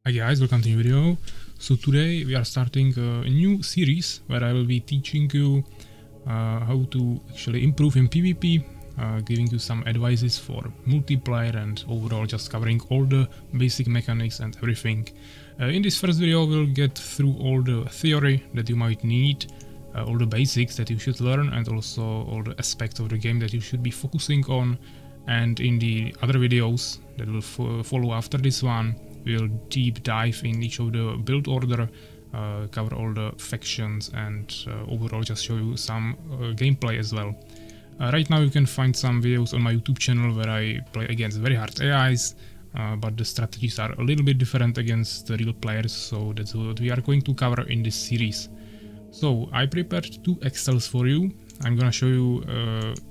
Hi guys, welcome to the new video. So today we are starting a new series where I will be teaching you how to actually improve in PvP, giving you some advices for multiplayer and overall just covering all the basic mechanics and everything. In this first video we'll get through all the theory that you might need, all the basics that you should learn, and also all the aspects of the game that you should be focusing on. And in the other videos that will follow after this one, we'll deep dive in each of the build order, cover all the factions, and overall just show you some gameplay as well. Right now you can find some videos on my YouTube channel where I play against very hard AIs, but the strategies are a little bit different against the real players, so that's what we are going to cover in this series. So I prepared two Excels for you. I'm gonna show you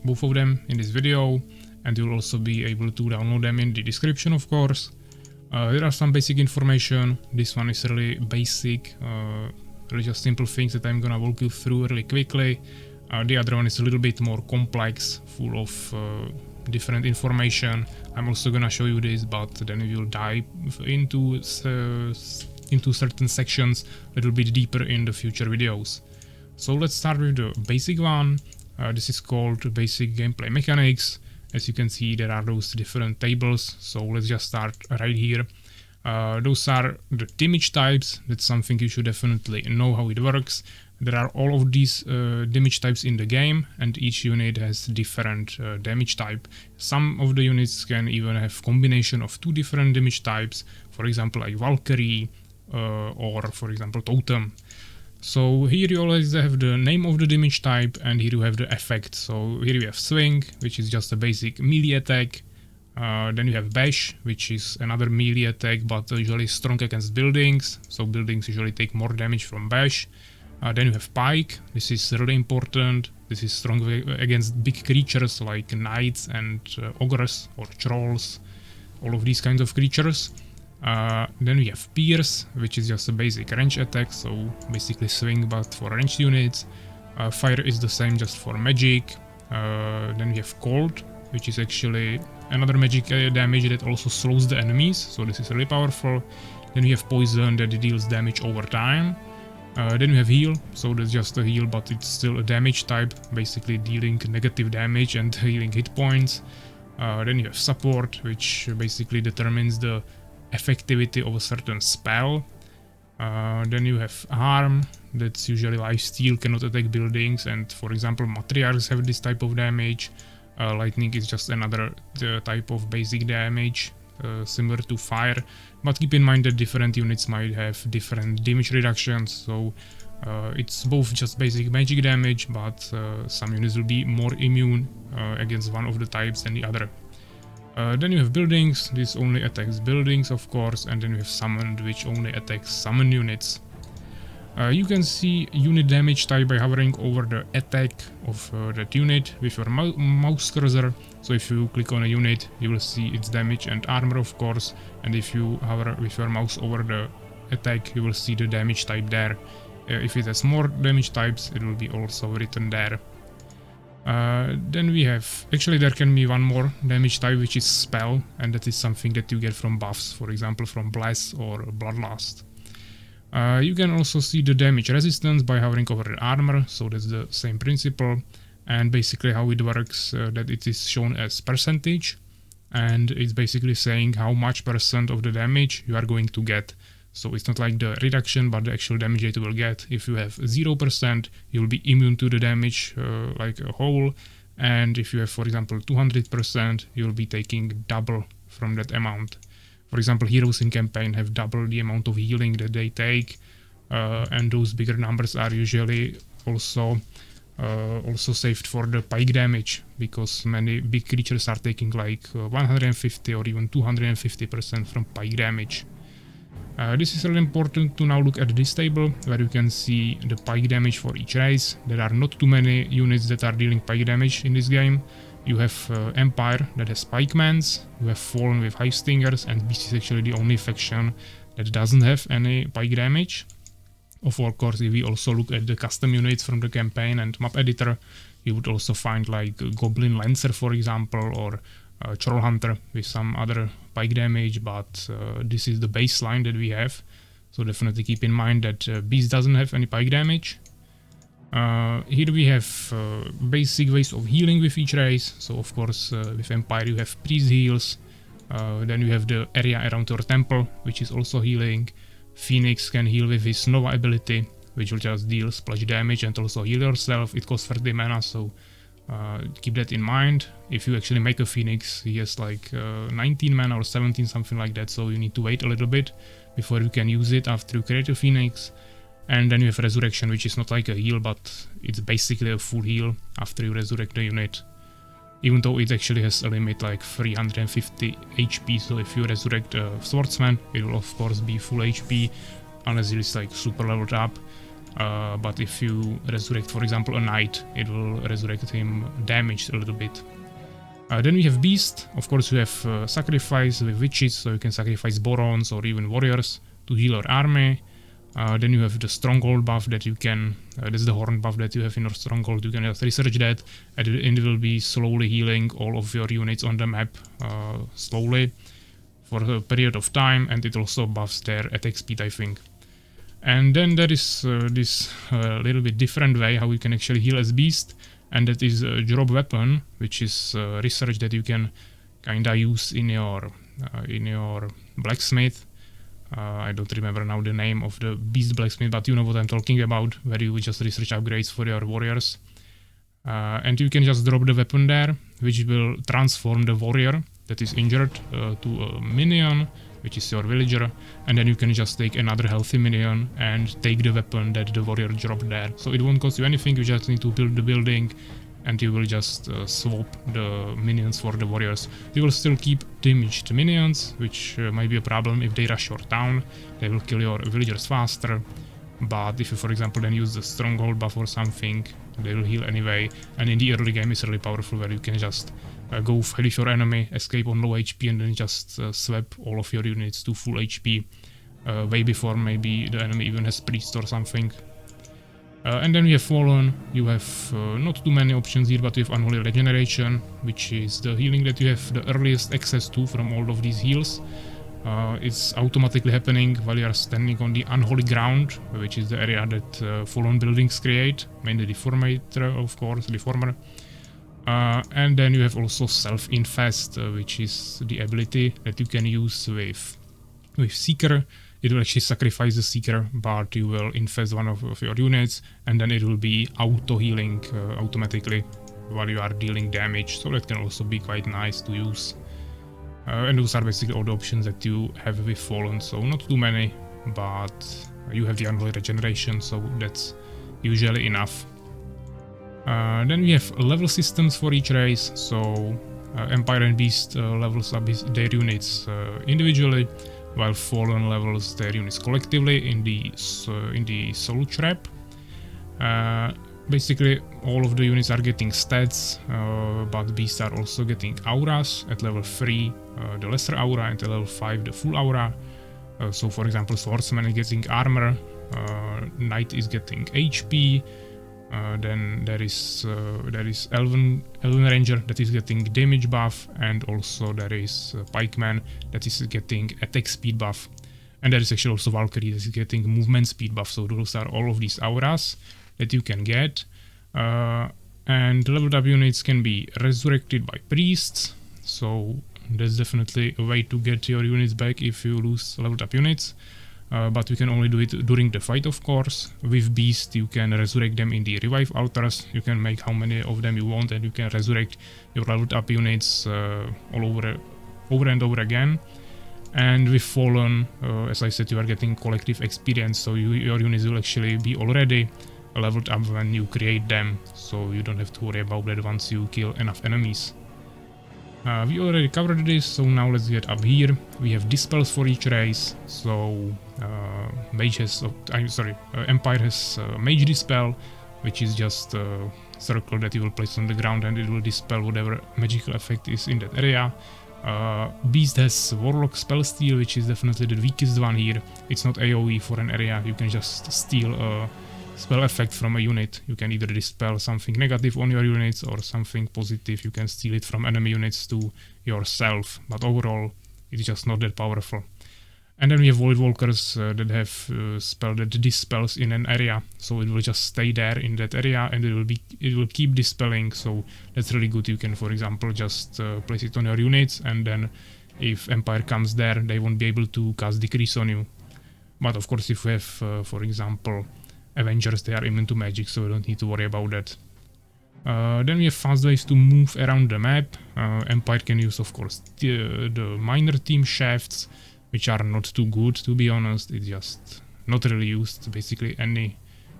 both of them in this video, and you'll also be able to download them in the description, of course. There are some basic information. This one is really basic, really just simple things that I'm gonna walk you through really quickly. The other one is a little bit more complex, full of different information. I'm also gonna show you this, but then we will dive into certain sections a little bit deeper in the future videos. So let's start with the basic one. This is called basic gameplay mechanics. As you can see, there are those different tables, so let's just start right here. Those are the damage types. That's something you should definitely know how it works. There are all of these damage types in the game, and each unit has different damage type. Some of the units can even have combination of two different damage types, for example like Valkyrie or for example Totem. So here you always have the name of the damage type, and here you have the effect. So here you have Swing, which is just a basic melee attack. Then you have Bash, which is another melee attack, but usually strong against buildings. So buildings usually take more damage from Bash. Then you have Pike. This is really important. This is strong against big creatures like knights and ogres or trolls. All of these kinds of creatures. Then we have Pierce, which is just a basic range attack, so basically Swing but for ranged units. Fire is the same just for magic. Then we have Cold, which is actually another magic damage that also slows the enemies, so this is really powerful. Then we have Poison that deals damage over time. Then we have Heal, so that's just a heal, but it's still a damage type, basically dealing negative damage and healing hit points. Then you have Support, which basically determines the effectivity of a certain spell. Then you have Harm, that's usually lifesteal, cannot attack buildings, and for example Matriarchs have this type of damage. Lightning is just another type of basic damage, similar to Fire, but keep in mind that different units might have different damage reductions, so it's both just basic magic damage, but some units will be more immune against one of the types than the other. Then you have Buildings. This only attacks buildings, of course, and then you have Summoned, which only attacks summon units. You can see unit damage type by hovering over the attack of that unit with your mouse cursor. So if you click on a unit, you will see its damage and armor, of course, and if you hover with your mouse over the attack, you will see the damage type there. If it has more damage types, it will be also written there. Then we have, actually there can be one more damage type, which is Spell, and that is something that you get from buffs, for example from Bless or Bloodlust. You can also see the damage resistance by hovering over the armor, so that's the same principle, and basically how it works, that it is shown as percentage, and it's basically saying how much percent of the damage you are going to get. So it's not like the reduction, but the actual damage that you will get. If you have 0%, you will be immune to the damage like a whole. And if you have, for example, 200%, you will be taking double from that amount. For example, heroes in campaign have double the amount of healing that they take. And those bigger numbers are usually also saved for the pike damage, because many big creatures are taking like 150 or even 250% from pike damage. This is really important to now look at this table, where you can see the pike damage for each race. There are not too many units that are dealing pike damage in this game. You have Empire that has Pikemans, you have Fallen with Hive Stingers, and Beast is actually the only faction that doesn't have any pike damage. Of course, if we also look at the custom units from the campaign and map editor, you would also find like Goblin Lancer, for example, or Troll Hunter with some other pike damage, but this is the baseline that we have. So definitely keep in mind that Beast doesn't have any pike damage. Here we have basic ways of healing with each race. So of course with Empire you have priest heals. Then you have the area around your temple, which is also healing. Phoenix can heal with his Nova ability, which will just deal splash damage and also heal yourself. It costs 30 mana, so keep that in mind. If you actually make a Phoenix, he has like 19 mana or 17, something like that, so you need to wait a little bit before you can use it after you create a Phoenix. And then you have Resurrection, which is not like a heal, but it's basically a full heal after you resurrect the unit. Even though it actually has a limit like 350 HP, so if you resurrect a Swordsman, it will of course be full HP, unless it is like super leveled up. But if you resurrect, for example, a Knight, it will resurrect him damaged a little bit. Then we have Beast. Of course you have Sacrifice with Witches, so you can sacrifice Borons or even Warriors to heal your army. Then you have the Stronghold buff that you can, that's the Horn buff that you have in your Stronghold. You can just research that, and it will be slowly healing all of your units on the map slowly for a period of time, and it also buffs their attack speed, I think. And then there is this little bit different way how you can actually heal as Beast, and that is a drop weapon, which is research that you can kinda use in your blacksmith. I don't remember now the name of the Beast Blacksmith, but you know what I'm talking about, where you just research upgrades for your warriors. And you can just drop the weapon there, which will transform the warrior that is injured to a minion, which is your villager, and then you can just take another healthy minion and take the weapon that the warrior dropped there. So it won't cost you anything, you just need to build the building, and you will just swap the minions for the warriors. You will still keep damaged minions, which might be a problem if they rush your town. They will kill your villagers faster. But if you, for example, then use the Stronghold buff or something, they will heal anyway. And in the early game it's really powerful, where you can just go heal your enemy, escape on low HP, and then just swap all of your units to full HP way before maybe the enemy even has priest or something. And then we have Fallen. You have not too many options here, but you have Unholy Regeneration, which is the healing that you have the earliest access to from all of these heals. It's automatically happening while you are standing on the unholy ground, which is the area that Fallen buildings create, mainly Deformator, of course, Deformer. And then you have also Self-Infest, which is the ability that you can use with Seeker. It will actually sacrifice the Seeker, but you will infest one of your units, and then it will be auto-healing automatically while you are dealing damage, so that can also be quite nice to use. And those are basically all the options that you have with Fallen, so not too many, but you have the Unholy Regeneration, so that's usually enough. Then we have level systems for each race, so Empire and Beast levels up their units individually, while Fallen levels their units collectively in the Soul Trap. Basically all of the units are getting stats, but Beasts are also getting auras. At level 3 the lesser aura, and at level 5 the full aura. So for example, Swordsman is getting armor, Knight is getting HP, then there is Elven Ranger that is getting damage buff, and also there is Pikeman that is getting attack speed buff, and there is actually also Valkyrie that is getting movement speed buff. So those are all of these auras that you can get, and leveled up units can be resurrected by priests, so that's definitely a way to get your units back if you lose leveled up units. But you can only do it during the fight, of course. With Beast you can resurrect them in the revive altars. You can make how many of them you want, and you can resurrect your leveled up units all over and over again. And with Fallen, as I said, you are getting collective experience, so your units will actually be already leveled up when you create them, so you don't have to worry about that once you kill enough enemies. We already covered this, so now let's get up here. We have dispels for each race, so Empire has Mage Dispel, which is just a circle that you will place on the ground and it will dispel whatever magical effect is in that area. Beast has Warlock Spell Steal, which is definitely the weakest one here. It's not AoE for an area, you can just steal spell effect from a unit. You can either dispel something negative on your units or something positive. You can steal it from enemy units to yourself, but overall it's just not that powerful. And then we have Void Walkers that have spell that dispels in an area, so it will just stay there in that area and it will keep dispelling. So that's really good. You can, for example, just place it on your units, and then if Empire comes there, they won't be able to cast Decrease on you. But of course, if you have, for example, Avengers, they are immune to magic, so you don't need to worry about that. Then we have fast ways to move around the map. Empire can use, of course, the minor team shafts, which are not too good, to be honest. It's just not really used basically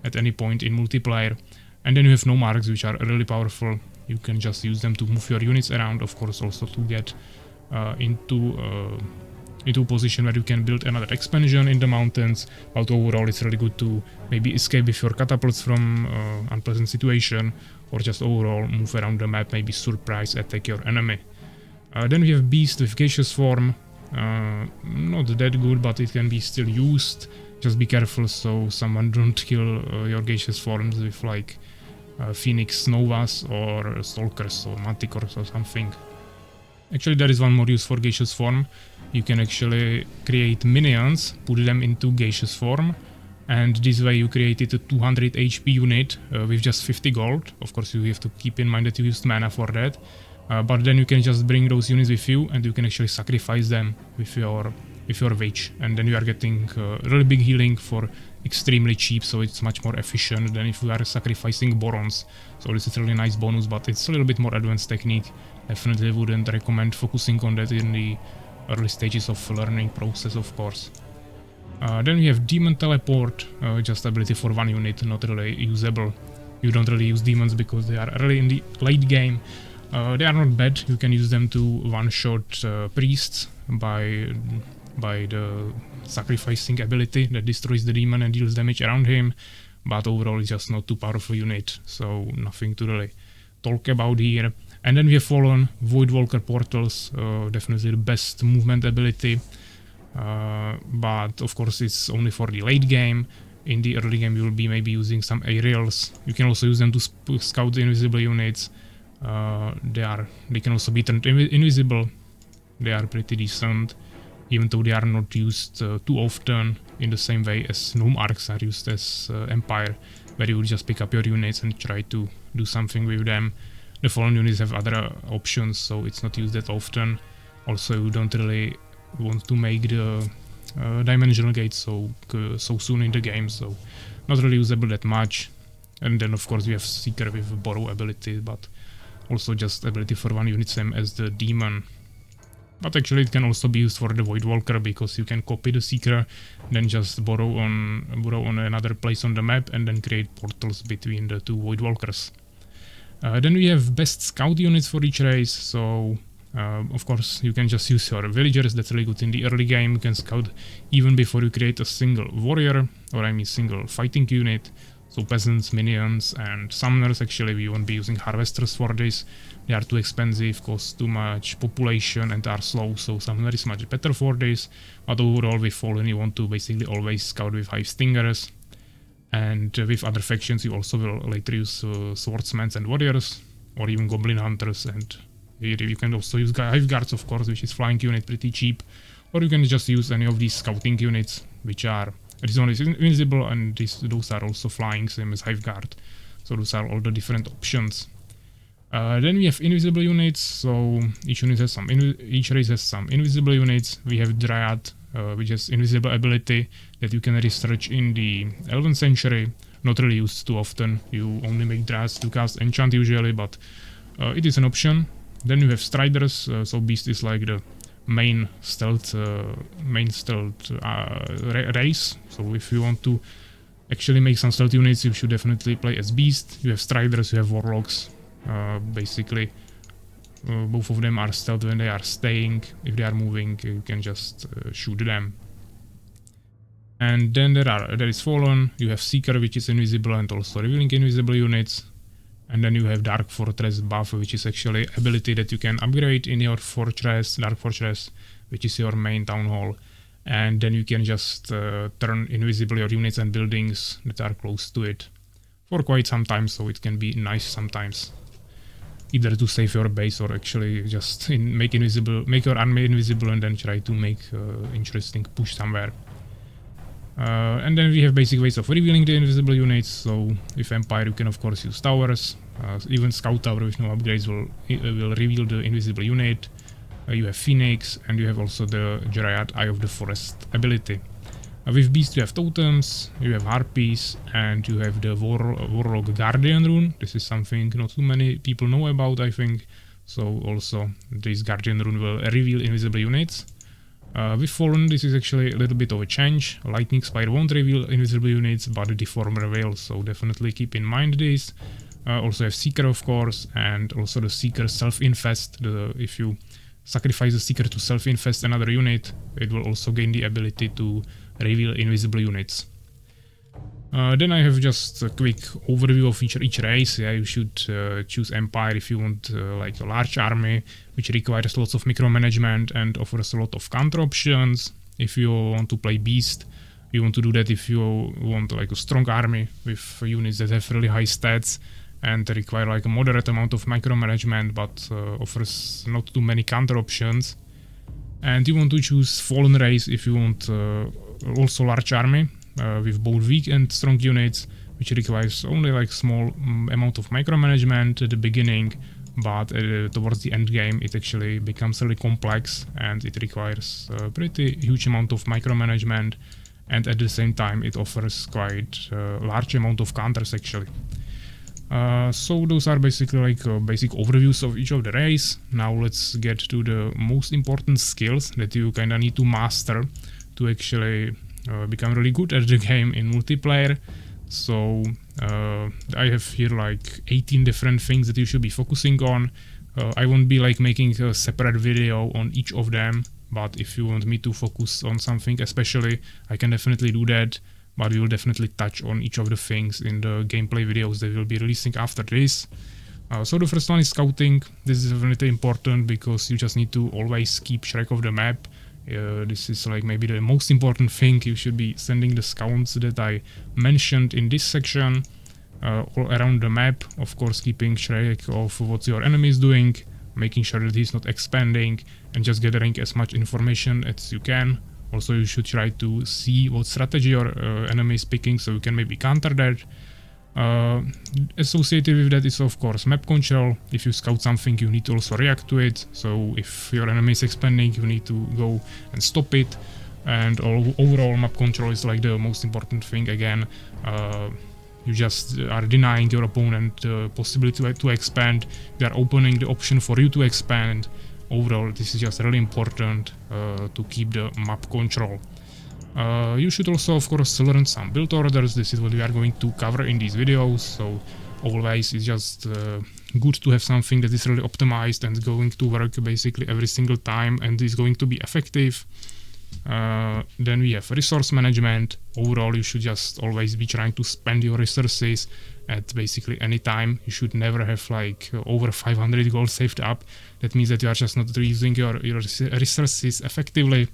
at any point in multiplayer. And then you have no marks, which are really powerful. You can just use them to move your units around, of course, also to get into a position where you can build another expansion in the mountains. But overall, it's really good to maybe escape with your catapults from unpleasant situation, or just overall move around the map, maybe surprise attack your enemy. Then we have Beast with Gaseous Form. Not that good, but it can be still used. Just be careful so someone don't kill your Gaseous Forms with like Phoenix Novas or Stalkers or Manticores or something. Actually, there is one more use for Gaseous Form. You can actually create minions, put them into Gaseous Form, and this way you created a 200 HP unit with just 50 gold. Of course, you have to keep in mind that you used mana for that. But then you can just bring those units with you, and you can actually sacrifice them with your witch, and then you are getting really big healing for extremely cheap, so it's much more efficient than if you are sacrificing Borons. So this is a really nice bonus, but it's a little bit more advanced technique. Definitely wouldn't recommend focusing on that in the early stages of learning process, of course. Then we have Demon Teleport, just ability for one unit, not really usable. You don't really use demons because they are really in the late game. They are not bad. You can use them to one-shot priests by the sacrificing ability that destroys the demon and deals damage around him, but overall it's just not too powerful unit, so nothing to really talk about here. And then we have Fallen Void Walker Portals, definitely the best movement ability, but of course it's only for the late game. In the early game you will be maybe using some aerials. You can also use them to scout the invisible units. They can also be turned invisible. They are pretty decent, even though they are not used too often in the same way as Gnome Arcs are used as Empire, where you would just pick up your units and try to do something with them. The Fallen units have other options, so it's not used that often. Also, you don't really want to make the dimensional gates so soon in the game, so not really usable that much. And then of course we have Seeker with Borrow ability, but also just ability for one unit, same as the Demon. But actually it can also be used for the Void Walker, because you can copy the Seeker, then just borrow on another place on the map and then create portals between the two Void Walkers. Then we have best scout units for each race, so of course you can just use your villagers. That's really good in the early game. You can scout even before you create a single warrior, or I mean single fighting unit. So peasants, minions and summoners. Actually we won't be using harvesters for this. They are too expensive, cost too much population and are slow, so summoner is much better for this. But overall with Fallen you want to basically always scout with Hive Stingers. And with other factions you also will later use swordsmen and warriors, or even goblin hunters, and you can also use Hive Guards, of course, which is flying unit, pretty cheap. Or you can just use any of these scouting units, which are invisible, and those are also flying, same as Hive Guard. So those are all the different options. Then we have invisible units, so each race has some invisible units. We have Dryad, which has invisible ability that you can research in the 11th century. Not really used too often. You only make Dryads to cast enchant usually, but it is an option. Then you have Striders, so Beast is like the main stealth race. So if you want to actually make some stealth units, you should definitely play as Beast. You have Striders, you have Warlocks. Basically both of them are stealth when they are staying. If they are moving, you can just shoot them. And then there is Fallen. You have Seeker, which is invisible and also revealing invisible units. And then you have Dark Fortress buff, which is actually ability that you can upgrade in your fortress, Dark Fortress, which is your main town hall. and then you can just turn invisible your units and buildings that are close to it for quite some time, so it can be nice sometimes. Either to save your base or actually just make your army invisible and then try to make interesting push somewhere. And then we have basic ways of revealing the invisible units. So with Empire you can of course use towers. Even Scout Tower with no upgrades will reveal the invisible unit. You have Phoenix, and you have also the Dryad Eye of the Forest ability. With Beast you have Totems, you have Harpies, and you have the Warlock Guardian rune. This is something not too many people know about, I think. So also this Guardian rune will reveal invisible units. With Fallen this is actually a little bit of a change. Lightning Spire won't reveal invisible units, but the Deformer will, so definitely keep in mind this. Also have Seeker of course, and also the Seeker self-infest. If you sacrifice the Seeker to self-infest another unit, it will also gain the ability to reveal invisible units. Then I have just a quick overview of each race. Yeah, you should choose Empire if you want like a large army, which requires lots of micromanagement and offers a lot of counter options. If you want to play Beast, you want to do that if you want like a strong army with units that have really high stats and require like a moderate amount of micromanagement, but offers not too many counter options. And you want to choose Fallen race if you want also large army with both weak and strong units, which requires only like small amount of micromanagement at the beginning, but towards the end game it actually becomes really complex and it requires a pretty huge amount of micromanagement, and at the same time it offers quite a large amount of counters actually. So those are basically like basic overviews of each of the race. Now let's get to the most important skills that you kinda need to master to actually become really good at the game in multiplayer. So I have here like 18 different things that you should be focusing on. I won't be like making a separate video on each of them, but if you want me to focus on something especially, I can definitely do that. But we will definitely touch on each of the things in the gameplay videos that we'll be releasing after this. So the first one is scouting. This is definitely important because you just need to always keep track of the map. This is like maybe the most important thing. You should be sending the scouts that I mentioned in this section all around the map. Of course, keeping track of what your enemy is doing, making sure that he's not expanding, and just gathering as much information as you can. Also, you should try to see what strategy your enemy is picking, so you can maybe counter that. Associated with that is of course map control. If you scout something, you need to also react to it. So if your enemy is expanding, you need to go and stop it. And overall map control is like the most important thing. Again, you just are denying your opponent the possibility to expand. You are opening the option for you to expand. Overall, this is just really important to keep the map control. You should also of course learn some build orders. This is what we are going to cover in these videos, so always it's just good to have something that is really optimized and going to work basically every single time and is going to be effective. Then we have resource management. Overall, you should just always be trying to spend your resources at basically any time. You should never have like over 500 gold saved up. That means that you are just not using your resources effectively.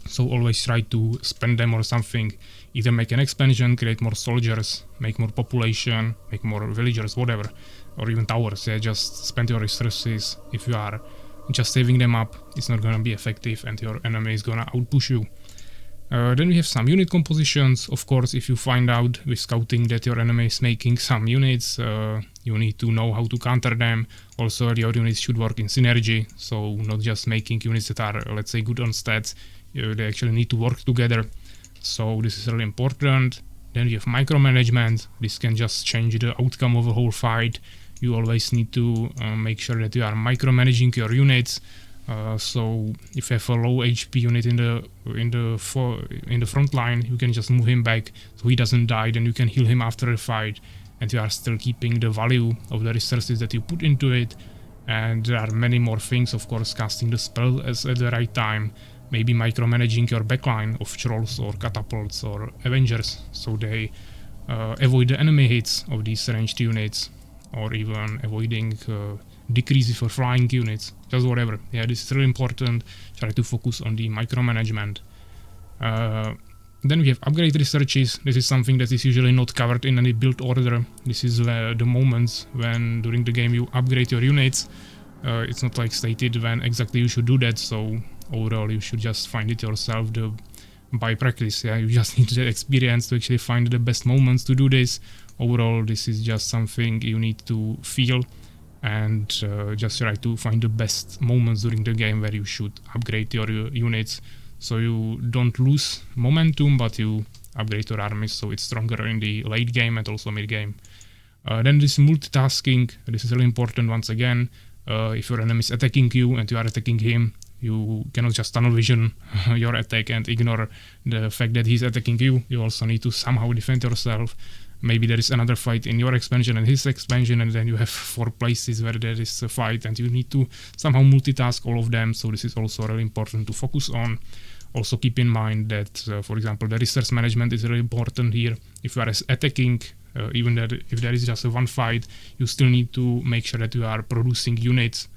So always try to spend them or something. Either make an expansion, create more soldiers, make more population, make more villagers, whatever, or even towers. Yeah, just spend your resources. If you are just saving them up, it's not gonna be effective and your enemy is gonna outpush you. Then we have some unit compositions. Of course, if you find out with scouting that your enemy is making some units, you need to know how to counter them. Also, your units should work in synergy, so not just making units that are, let's say, good on stats. They actually need to work together. So this is really important. Then we have micromanagement. This can just change the outcome of a whole fight. You always need to make sure that you are micromanaging your units. So if you have a low HP unit in the front line, you can just move him back so he doesn't die. Then you can heal him after a fight, and you are still keeping the value of the resources that you put into it. And there are many more things, of course, casting the spell at the right time. Maybe micromanaging your backline of trolls or catapults or avengers, so they avoid the enemy hits of these ranged units, or even avoiding decreases for flying units, just whatever. Yeah, this is really important. Try to focus on the micromanagement. Then we have upgrade researches. This is something that is usually not covered in any build order. This is the moments when during the game you upgrade your units. It's not like stated when exactly you should do that, so overall you should just find it yourself by practice. Yeah, you just need the experience to actually find the best moments to do this. Overall, this is just something you need to feel and just try to find the best moments during the game where you should upgrade your units, so you don't lose momentum, but you upgrade your armies so it's stronger in the late game and also mid game. Then this multitasking, this is really important once again. If your enemy is attacking you and you are attacking him, you cannot just tunnel vision your attack and ignore the fact that he's attacking you. You also need to somehow defend yourself. Maybe there is another fight in your expansion and his expansion, and then you have 4 places where there is a fight and you need to somehow multitask all of them. So this is also really important to focus on. Also keep in mind that, for example, the resource management is really important here. If you are attacking, even that if there is just one fight, you still need to make sure that you are producing units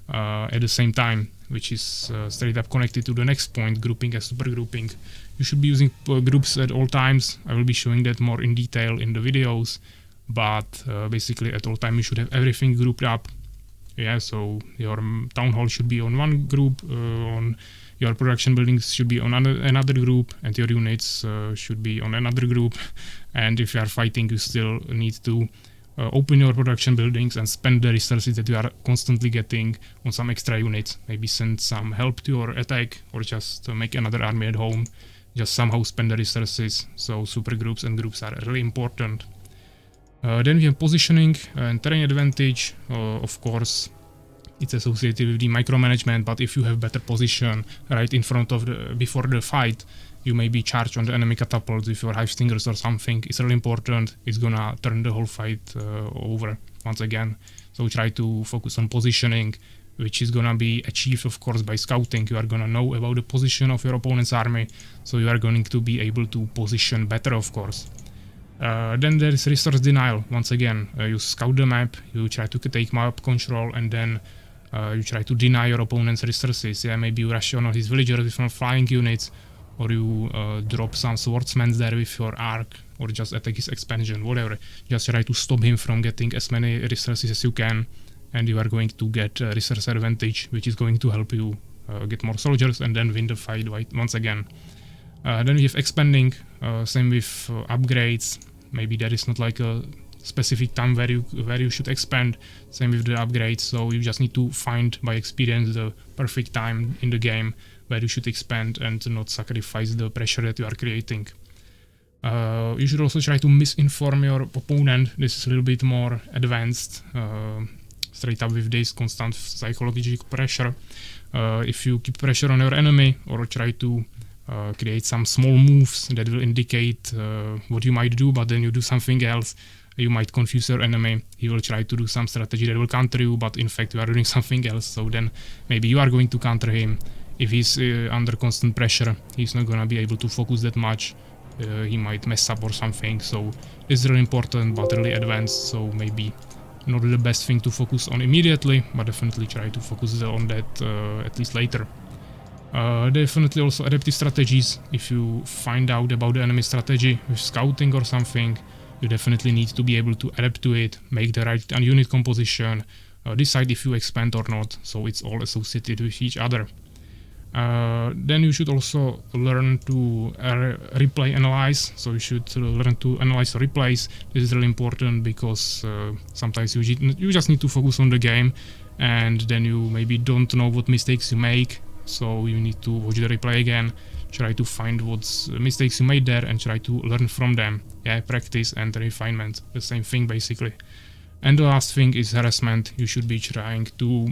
at the same time, which is straight up connected to the next point, grouping and super grouping. You should be using groups at all times. I will be showing that more in detail in the videos, but basically at all time you should have everything grouped up. Yeah, so your town hall should be on one group, on your production buildings should be on another group, and your units should be on another group. And if you are fighting, you still need to open your production buildings and spend the resources that you are constantly getting on some extra units. Maybe send some help to your attack, or just make another army at home. Just somehow spend the resources. So super groups and groups are really important. Then we have positioning and terrain advantage. Of course, it's associated with the micromanagement, but if you have better position right in front of before the fight, you may be charged on the enemy catapults with your hive stingers or something. It's really important. It's gonna turn the whole fight over once again. So try to focus on positioning, which is gonna be achieved, of course, by scouting. You are gonna know about the position of your opponent's army, so you are going to be able to position better, of course. Then there is resource denial. Once again, you scout the map, you try to take map control, and then you try to deny your opponent's resources. Yeah, maybe you rush on his villagers with flying units, or you drop some swordsmen there with your arc, or just attack his expansion, whatever. Just try to stop him from getting as many resources as you can, and you are going to get a resource advantage, which is going to help you get more soldiers and then win the fight once again. Then we have expanding, same with upgrades. Maybe there is not like a specific time where you should expand. Same with the upgrades, so you just need to find by experience the perfect time in the game where you should expand and not sacrifice the pressure that you are creating. You should also try to misinform your opponent. This is a little bit more advanced, straight up with this constant psychological pressure. If you keep pressure on your enemy, or try to create some small moves that will indicate what you might do, but then you do something else, you might confuse your enemy. He will try to do some strategy that will counter you, but in fact you are doing something else, so then maybe you are going to counter him. If he's under constant pressure, he's not gonna be able to focus that much. He might mess up or something, so it's really important but really advanced, so maybe not the best thing to focus on immediately, but definitely try to focus on that at least later. Definitely also adaptive strategies. If you find out about the enemy strategy with scouting or something, you definitely need to be able to adapt to it, make the right unit composition, decide if you expand or not, so it's all associated with each other. Then you should also learn to replay analyze, so you should learn to analyze replays. This is really important because sometimes you just need to focus on the game, and then you maybe don't know what mistakes you make, so you need to watch the replay again, try to find what mistakes you made there and try to learn from them. Yeah, practice and refinement, the same thing basically. And the last thing is harassment. You should be trying to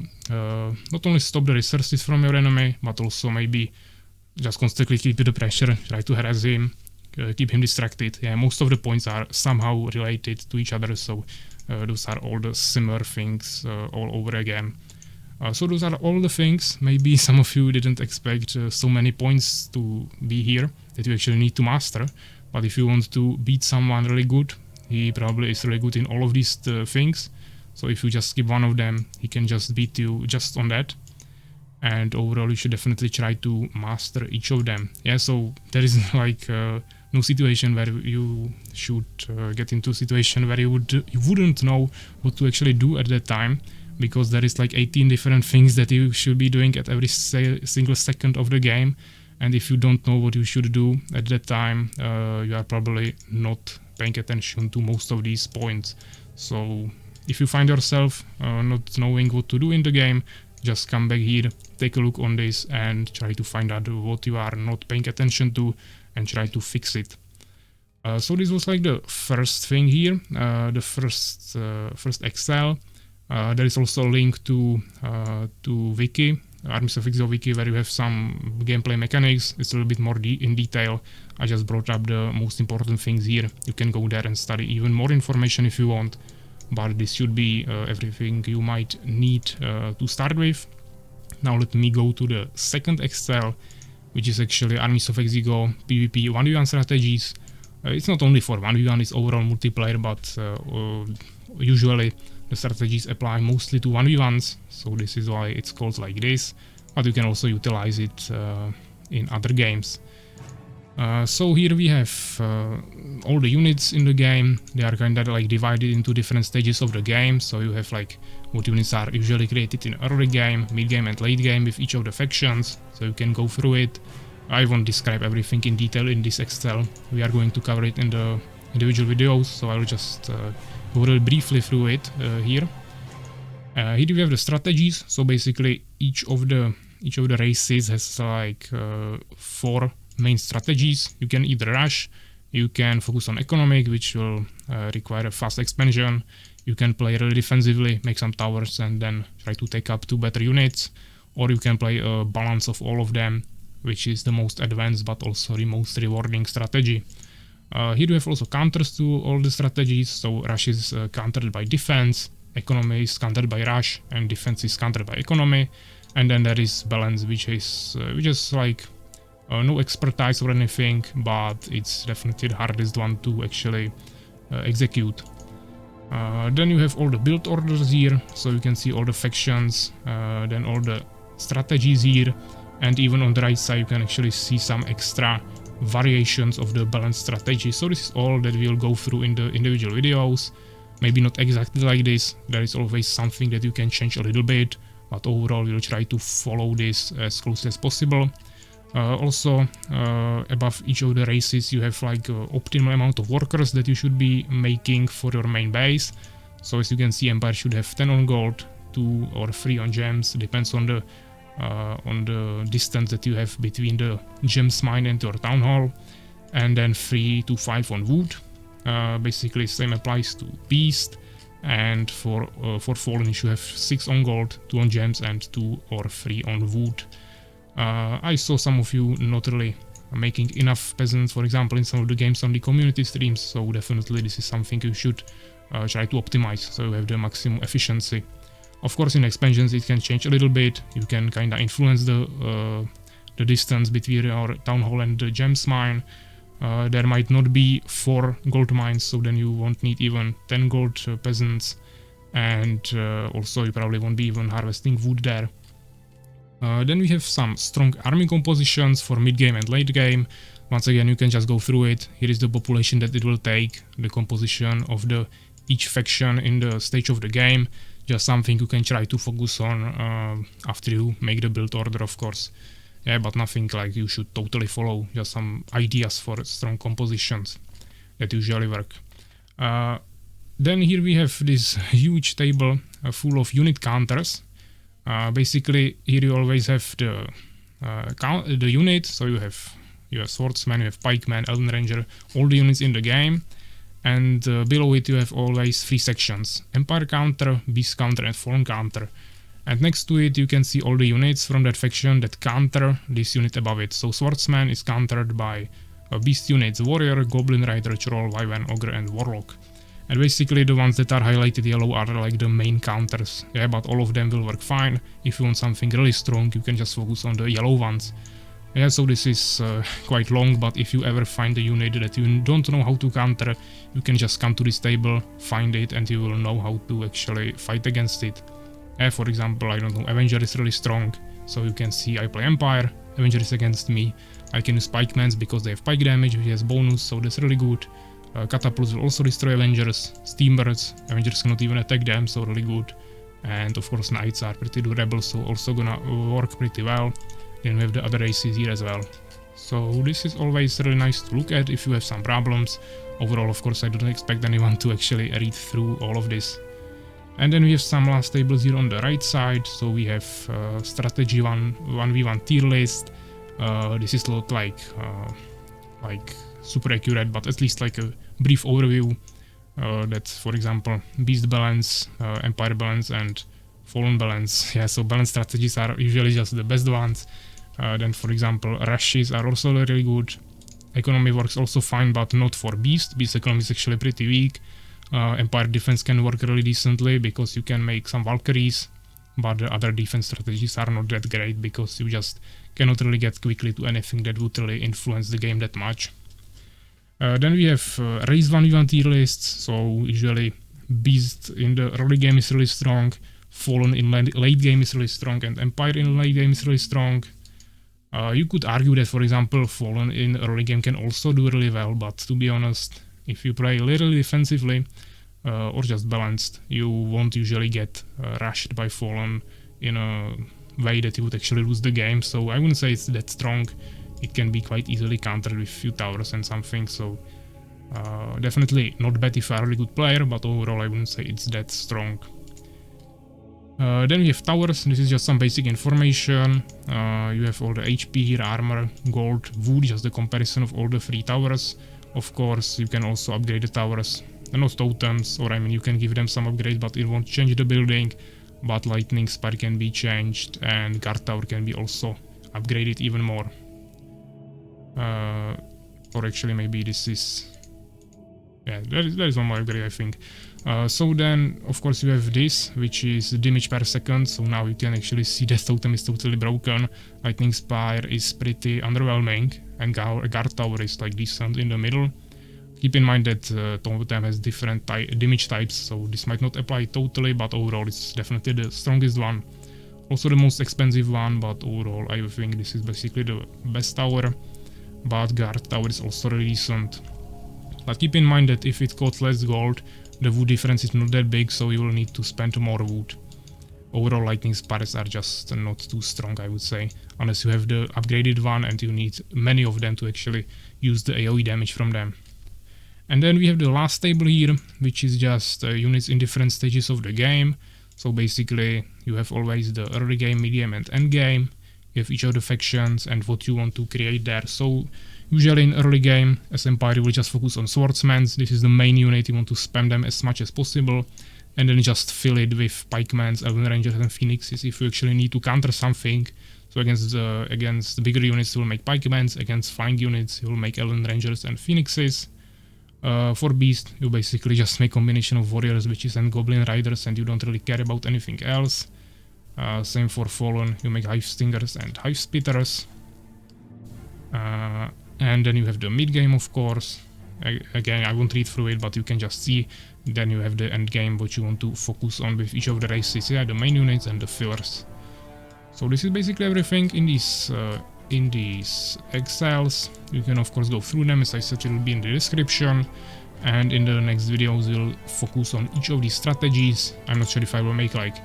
not only stop the resources from your enemy, but also maybe just constantly keep the pressure, try to harass him, keep him distracted. Yeah, most of the points are somehow related to each other, so those are all the similar things all over again. So those are all the things. Maybe some of you didn't expect so many points to be here that you actually need to master, but if you want to beat someone really good, he probably is really good in all of these things, so if you just skip one of them, he can just beat you just on that. and overall you should definitely try to master each of them. Yeah, so there is like no situation where you should get into a situation where you wouldn't know what to actually do at that time, because there is like 18 different things that you should be doing at every single second of the game, and if you don't know what you should do at that time, you are probably not paying attention to most of these points. So if you find yourself not knowing what to do in the game, just come back here, take a look on this, and try to find out what you are not paying attention to and try to fix it. So this was like the first thing here, the first Excel. There is also a link to Wiki, Armies of Exigo Wiki, where you have some gameplay mechanics. It's a little bit more in detail. I just brought up the most important things here. You can go there and study even more information if you want, but this should be everything you might need to start with. Now let me go to the second Excel, which is actually Armies of Exigo PvP 1v1 strategies. It's not only for 1v1, it's overall multiplayer, but usually the strategies apply mostly to 1v1s, so this is why it's called like this, but you can also utilize it in other games. So here we have all the units in the game. They are kind of like divided into different stages of the game, so you have like what units are usually created in early game, mid game and late game with each of the factions, so you can go through it. I won't describe everything in detail in this Excel. We are going to cover it in the individual videos, so I'll just go really briefly through it here. Here we have the strategies. So basically each of the races has like 4 main strategies. You can either rush, you can focus on economic, which will require a fast expansion. You can play really defensively, make some towers and then try to take up 2 better units, or you can play a balance of all of them, which is the most advanced but also the most rewarding strategy. Here you have also counters to all the strategies. So rush is countered by defense, economy is countered by rush, and defense is countered by economy. And then there is balance, which is like no expertise or anything, but it's definitely the hardest one to actually execute. Then you have all the build orders here, so you can see all the factions, then all the strategies here, and even on the right side you can actually see some extra variations of the balance strategy. So this is all that we'll go through in the individual videos. Maybe not exactly like this, there is always something that you can change a little bit, but overall we'll try to follow this as closely as possible. Also above each of the races you have like optimal amount of workers that you should be making for your main base. So as you can see, Empire should have 10 on gold, 2 or 3 on gems, depends on the distance that you have between the gems mine and your town hall, and then 3 to 5 on wood. Basically same applies to beast, and for fallen you should have 6 on gold, 2 on gems and 2 or 3 on wood. I saw some of you not really making enough peasants, for example, in some of the games on the community streams, so definitely this is something you should try to optimize, so you have the maximum efficiency. Of course, in expansions it can change a little bit. You can kinda influence the distance between your town hall and the gems mine. There might not be 4 gold mines, so then you won't need even 10 gold peasants, and also you probably won't be even harvesting wood there. Then we have some strong army compositions for mid game and late game. Once again, you can just go through it. Here is the population that it will take, the composition of each faction in the stage of the game. Just something you can try to focus on after you make the build order, of course. Yeah, but nothing like you should totally follow, just some ideas for strong compositions that usually work. Then here we have this huge table full of unit counters. Basically here you always have the unit, so you have swordsman, you have pikeman, elven ranger, all the units in the game. And below it you have always 3 sections: Empire counter, Beast counter and Fallen counter. And next to it you can see all the units from that faction that counter this unit above it. So Swordsman is countered by Beast units, Warrior, Goblin Rider, Troll, Wyvern, Ogre and Warlock. And basically the ones that are highlighted yellow are like the main counters. Yeah, but all of them will work fine. If you want something really strong, you can just focus on the yellow ones. Yeah, so this is quite long, but if you ever find a unit that you don't know how to counter, you can just come to this table, find it, and you will know how to actually fight against it. For example, I don't know, Avenger is really strong. So you can see I play Empire, Avenger is against me. I can use Pikemans because they have pike damage, which has bonus, so that's really good. Catapults will also destroy Avengers. Steambirds, Avengers cannot even attack them, so really good. And of course Knights are pretty durable, so also gonna work pretty well. Then we have the other races here as well. So this is always really nice to look at if you have some problems. Overall, of course, I don't expect anyone to actually read through all of this. And then we have some last tables here on the right side. So we have strategy 1v1 tier list. This is not like super accurate, but at least like a brief overview. That, for example, Beast balance, Empire balance, and Fallen balance. Yeah, so balance strategies are usually just the best ones. Then, for example, rushes are also really good. Economy works also fine, but not for Beast. Beast economy is actually pretty weak. Empire defense can work really decently because you can make some Valkyries, but the other defense strategies are not that great because you just cannot really get quickly to anything that would really influence the game that much. Then we have race 1v1 tier lists, so usually Beast in the early game is really strong, Fallen in late game is really strong, and Empire in late game is really strong. You could argue that, for example, Fallen in early game can also do really well, but to be honest, if you play a little defensively or just balanced, you won't usually get rushed by Fallen in a way that you would actually lose the game, so I wouldn't say it's that strong. It can be quite easily countered with few towers and something, so definitely not bad if you are a really good player, but overall I wouldn't say it's that strong. Then we have towers. This is just some basic information. You have all the HP here, armor, gold, wood, just the comparison of all the 3 towers. Of course, you can also upgrade the towers. Not totems, or I mean you can give them some upgrade, but it won't change the building. But lightning spire can be changed, and guard tower can be also upgraded even more. Or actually maybe this is... yeah, there is one more upgrade, I think. So then, of course, you have this, which is damage per second, so now you can actually see that totem is totally broken. Lightning Spire is pretty underwhelming, and Guard Tower is like decent in the middle. Keep in mind that totem has different damage types, so this might not apply totally, but overall it's definitely the strongest one. Also the most expensive one, but overall I think this is basically the best tower. But Guard Tower is also really decent. But keep in mind that if it costs less gold, the wood difference is not that big, so you will need to spend more wood. Overall, lightning spires are just not too strong, I would say, unless you have the upgraded one and you need many of them to actually use the AoE damage from them. And then we have the last table here, which is just units in different stages of the game. So basically, you have always the early game, medium and end game. You have each of the factions and what you want to create there. So usually in early game, as Empire, you will just focus on swordsmen. This is the main unit, you want to spam them as much as possible. And then just fill it with pikemans, elven rangers and phoenixes if you actually need to counter something. So against the bigger units, you will make pikemans. Against flying units, you will make elven rangers and phoenixes. For beast, you basically just make combination of warriors, witches and goblin riders, and you don't really care about anything else. Same for fallen, you make hive stingers and hive spitters. And then you have the mid game, of course. Again, I won't read through it, but you can just see. Then you have the end game, what you want to focus on with each of the races. Yeah, the main units and the fillers. So this is basically everything in these Excels. You can of course go through them, as I said, it will be in the description. And in the next videos, we'll focus on each of these strategies. I'm not sure if I will make like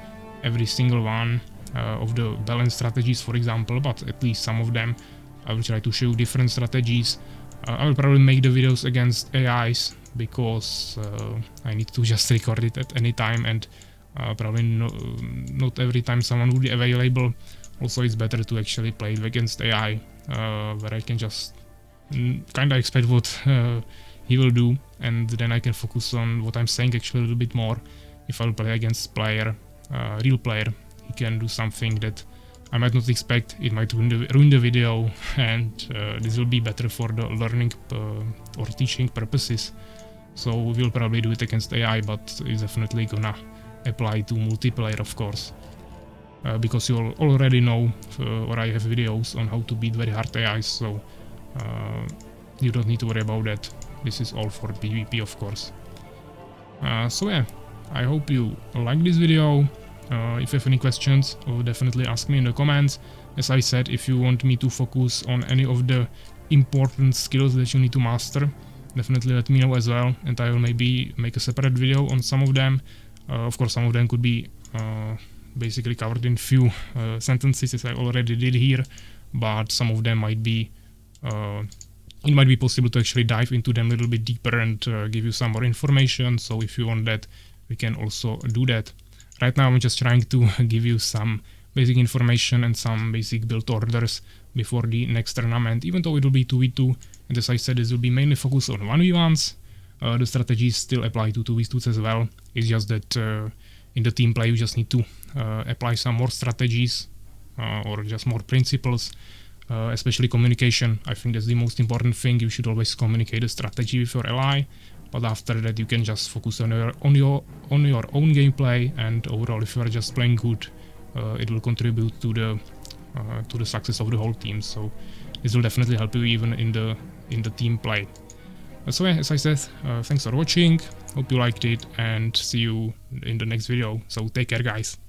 every single one of the balance strategies, for example, but at least some of them. I will try to show different strategies. I will probably make the videos against AIs because I need to just record it at any time, and probably not every time someone will be available. Also, it's better to actually play it against AI, where I can just kinda expect what he will do, and then I can focus on what I'm saying actually a little bit more. If I'll play against real player, he can do something that I might not expect. It might ruin the video, and this will be better for the learning or teaching purposes. So we'll probably do it against AI, but it's definitely gonna apply to multiplayer, of course. Because you already know, or I have videos on how to beat very hard AIs, so you don't need to worry about that. This is all for PvP, of course. So yeah, I hope you like this video. If you have any questions, definitely ask me in the comments. As I said, if you want me to focus on any of the important skills that you need to master, definitely let me know as well, and I will maybe make a separate video on some of them. Of course, some of them could be basically covered in few sentences, as I already did here, but some of them might be it might be possible to actually dive into them a little bit deeper and give you some more information. So if you want that, we can also do that. Right now I'm just trying to give you some basic information and some basic build orders before the next tournament, even though it will be 2v2, and as I said, this will be mainly focused on 1v1s. The strategies still apply to 2v2s as well. It's just that in the team play you just need to apply some more strategies or just more principles, especially communication. I think that's the most important thing. You should always communicate a strategy with your ally, but after that you can just focus on your own gameplay, and overall if you are just playing good, it will contribute to the success of the whole team. So this will definitely help you even in the team play. So yeah, as I said, thanks for watching, hope you liked it, and see you in the next video. So take care, guys.